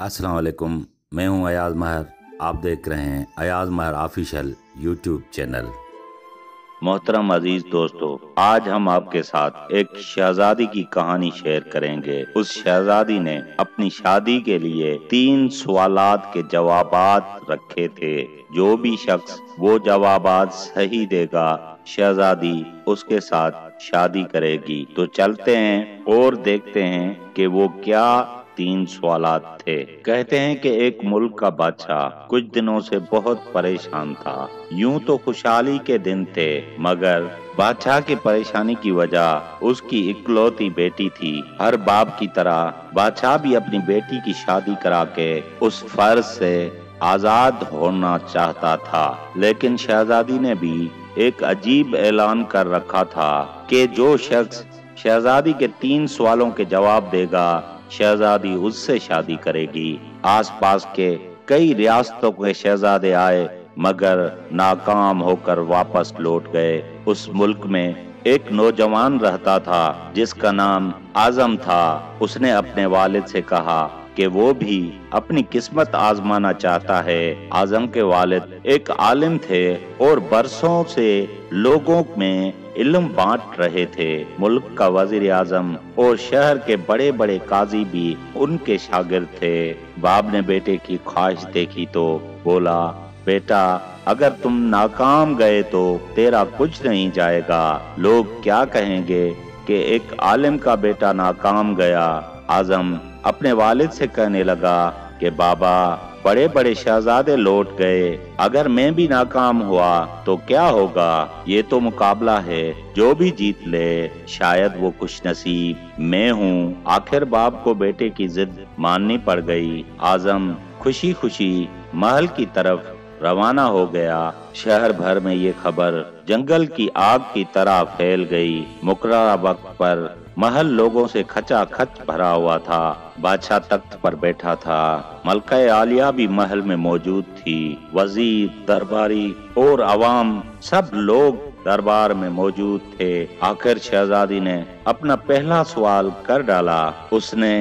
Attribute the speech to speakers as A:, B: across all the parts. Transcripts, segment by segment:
A: अस्सलाम वालेकुम। मैं हूं अयाज महर। आप देख रहे हैं अयाज महर ऑफिशियल यूट्यूब चैनल।
B: मोहतरम अजीज दोस्तों, आज हम आपके साथ एक शहजादी की कहानी शेयर करेंगे। उस शहजादी ने अपनी शादी के लिए 3 सवालात के जवाबात रखे थे। जो भी शख्स वो जवाबात सही देगा, शहजादी उसके साथ शादी करेगी। तो चलते हैं और देखते हैं कि वो क्या 3 सवालात थे। कहते हैं कि एक मुल्क का बादशाह कुछ दिनों से बहुत परेशान था। यूं तो खुशहाली के दिन थे, मगर बादशाह की परेशानी की वजह उसकी इकलौती बेटी थी। हर बाप की तरह बादशाह भी अपनी बेटी की शादी करा के उस फर्ज से आजाद होना चाहता था। लेकिन शहजादी ने भी एक अजीब ऐलान कर रखा था कि जो शख्स शहजादी के 3 सवालों के जवाब देगा, शहजादी उससे शादी करेगी। आसपास के कई रियासतों के शहजादे आए, मगर नाकाम होकर वापस लौट गए। उस मुल्क में एक नौजवान रहता था जिसका नाम आजम था। उसने अपने वालिद से कहा कि वो भी अपनी किस्मत आजमाना चाहता है। आजम के वालिद एक आलिम थे और बरसों से लोगों में इल्म बांट रहे थे। मुल्क का वजीर आजम और शहर के बड़े बड़े काजी भी उनके शागिर्द थे। बाप ने बेटे की ख्वाहिश देखी तो बोला, बेटा, अगर तुम नाकाम गए तो तेरा कुछ नहीं जाएगा। लोग क्या कहेंगे कि एक आलिम का बेटा नाकाम गया। आजम अपने वालिद से कहने लगा कि बाबा, बड़े बड़े शहजादे लौट गए, अगर मैं भी नाकाम हुआ तो क्या होगा? ये तो मुकाबला है, जो भी जीत ले शायद वो खुश नसीब मैं हूँ। आखिर बाप को बेटे की जिद माननी पड़ गई। आजम खुशी खुशी महल की तरफ रवाना हो गया। शहर भर में ये खबर जंगल की आग की तरह फैल गई। मुकर्रर वक्त पर महल लोगों से खचाखच भरा हुआ था। बादशाह तख्त पर बैठा था। मलका आलिया भी महल में मौजूद थी। वजीर, दरबारी और अवाम सब लोग दरबार में मौजूद थे। आखिर शहजादी ने अपना पहला सवाल कर डाला। उसने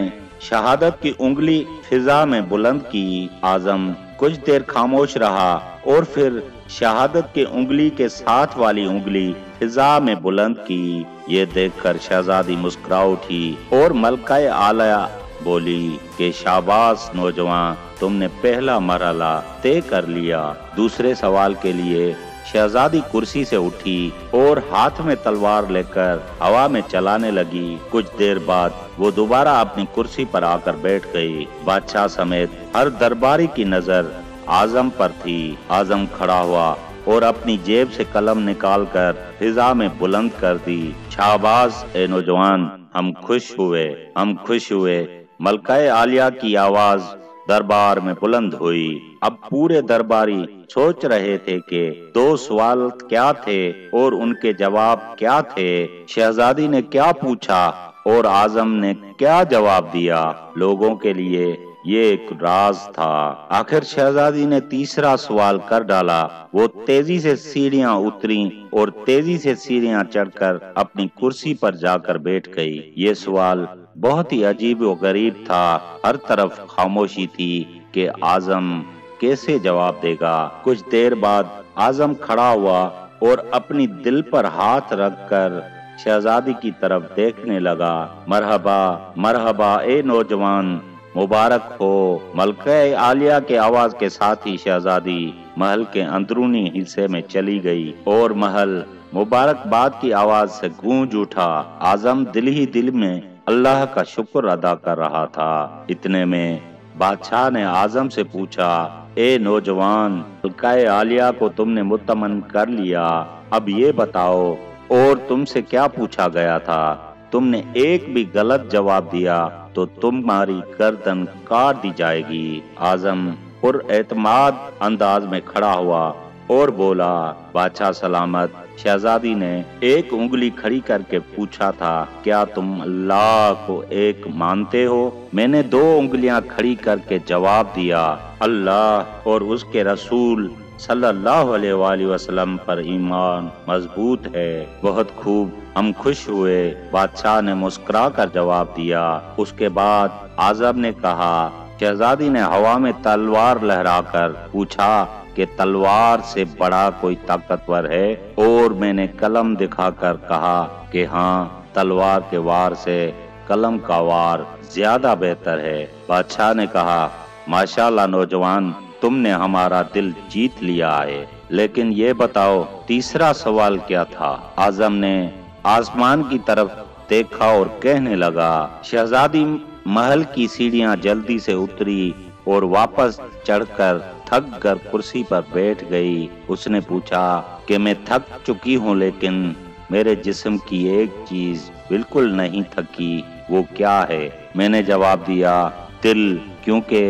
B: शहादत की उंगली फिजा में बुलंद की। आजम कुछ देर खामोश रहा और फिर शहादत की उंगली के साथ वाली उंगली फिजा में बुलंद की। ये देखकर शहजादी मुस्कुरा उठी और मलकाए आलिया बोली कि शाबाश नौजवान, तुमने पहला मरहला तय कर लिया। दूसरे सवाल के लिए शहजादी कुर्सी से उठी और हाथ में तलवार लेकर हवा में चलाने लगी। कुछ देर बाद वो दोबारा अपनी कुर्सी पर आकर बैठ गई। बादशाह समेत हर दरबारी की नजर आजम पर थी। आजम खड़ा हुआ और अपनी जेब से कलम निकालकर फिजा में बुलंद कर दी। शाबाश ए नौजवान, हम खुश हुए। मलकाए आलिया की आवाज दरबार में बुलंद हुई। अब पूरे दरबारी सोच रहे थे कि 2 सवाल क्या थे और उनके जवाब क्या थे। शहजादी ने क्या पूछा और आजम ने क्या जवाब दिया, लोगों के लिए ये एक राज था। आखिर शहजादी ने तीसरा सवाल कर डाला। वो तेजी से सीढ़ियां उतरी और तेजी से सीढ़ियां चढ़कर अपनी कुर्सी पर जाकर बैठ गई। ये सवाल बहुत ही अजीब व गरीब था। हर तरफ खामोशी थी कि आजम कैसे जवाब देगा। कुछ देर बाद आजम खड़ा हुआ और अपनी दिल पर हाथ रखकर शहजादी की तरफ देखने लगा। मरहबा ए नौजवान, मुबारक हो। मलकाए आलिया के आवाज के साथ ही शहजादी महल के अंदरूनी हिस्से में चली गई और महल मुबारकबाद की आवाज से गूंज उठा। आजम दिल ही दिल में अल्लाह का शुक्र अदा कर रहा था। इतने में बादशाह ने आजम से पूछा, ए नौजवान, मलकाए आलिया को तुमने मुतमन कर लिया। अब ये बताओ, और तुमसे क्या पूछा गया था? तुमने एक भी गलत जवाब दिया तो तुम्हारी गर्दन काट दी जाएगी। आजम पुरएतमाद अंदाज में खड़ा हुआ और बोला, बादशाह सलामत। शहजादी ने एक उंगली खड़ी करके पूछा था, क्या तुम अल्लाह को एक मानते हो? मैंने 2 उंगलियां खड़ी करके जवाब दिया, अल्लाह और उसके रसूल सल्लल्लाहु अलैहि वसल्लम पर ईमान मजबूत है। बहुत खूब, हम खुश हुए। बादशाह ने मुस्कुरा कर जवाब दिया। उसके बाद आजम ने कहा शहजादी ने हवा में तलवार लहराकर पूछा कि तलवार से बड़ा कोई ताकतवर है, और मैंने कलम दिखाकर कहा कि हाँ, तलवार के वार से कलम का वार ज्यादा बेहतर है। बादशाह ने कहा, माशाल्लाह नौजवान, तुमने हमारा दिल जीत लिया है, लेकिन ये बताओ तीसरा सवाल क्या था? आजम ने आसमान की तरफ देखा और कहने लगा। शहजादी महल की सीढ़ियां जल्दी से उतरी और वापस चढ़कर थक कर कुर्सी पर बैठ गई। उसने पूछा कि मैं थक चुकी हूँ, लेकिन मेरे जिस्म की एक चीज बिल्कुल नहीं थकी, वो क्या है? मैंने जवाब दिया, दिल, क्योंकि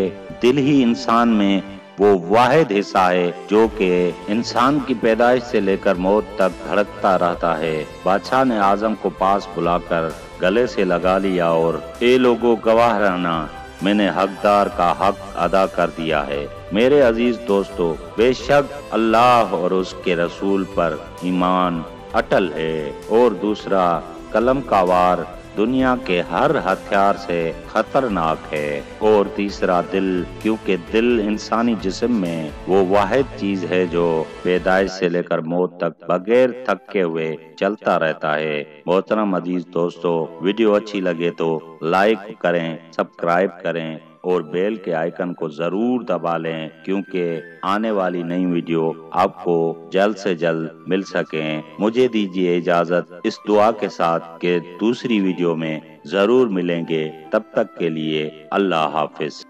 B: दिल ही इंसान में वो वाहिद हिस्सा है जो कि इंसान की पैदाइश से लेकर मौत तक धड़कता रहता है। बादशाह ने आजम को पास बुलाकर गले से लगा लिया और ए लोगों, गवाह रहना, मैंने हकदार का हक अदा कर दिया है। मेरे अजीज दोस्तों, बेशक अल्लाह और उसके रसूल पर ईमान अटल है, और दूसरा, कलम का वार दुनिया के हर हथियार से खतरनाक है, और तीसरा, दिल, क्योंकि दिल इंसानी जिस्म में वो वाहिद चीज है जो पैदाइश से लेकर मौत तक बगैर थके हुए चलता रहता है। मोहतरम अजीज दोस्तों, वीडियो अच्छी लगे तो लाइक करें, सब्सक्राइब करें और बेल के आइकन को जरूर दबा लें, क्योंकि आने वाली नई वीडियो आपको जल्द से जल्द मिल सके। मुझे दीजिए इजाजत इस दुआ के साथ कि दूसरी वीडियो में जरूर मिलेंगे। तब तक के लिए अल्लाह हाफिज।